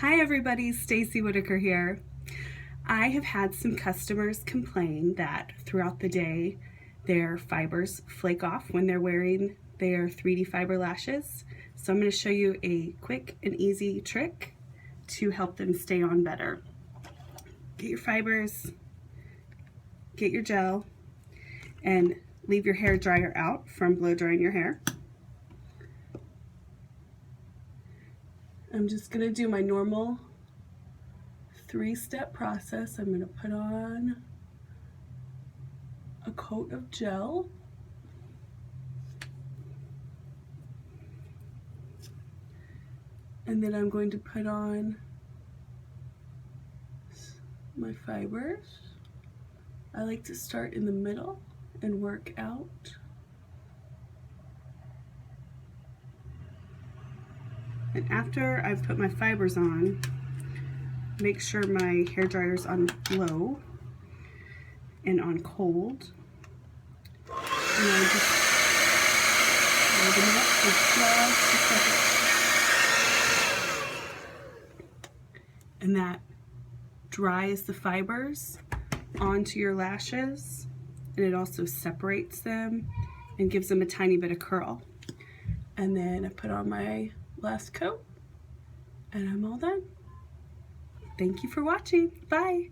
Hi everybody, Stacy Whitaker here. I have had some customers complain that throughout the day their fibers flake off when they're wearing their 3D fiber lashes. So I'm going to show you a quick and easy trick to help them stay on better. Get your fibers, get your gel, and leave your hair dryer out from blow drying your hair. I'm just going to do my normal 3-step process. I'm going to put on a coat of gel. And then I'm going to put on my fibers. I like to start in the middle and work out. And after I've put my fibers on, make sure my hair dryer's on low and on cold. And I just hold them up for just a second. And that dries the fibers onto your lashes, and it also separates them and gives them a tiny bit of curl. And then I put on my last coat and I'm all done. Thank you for watching. Bye.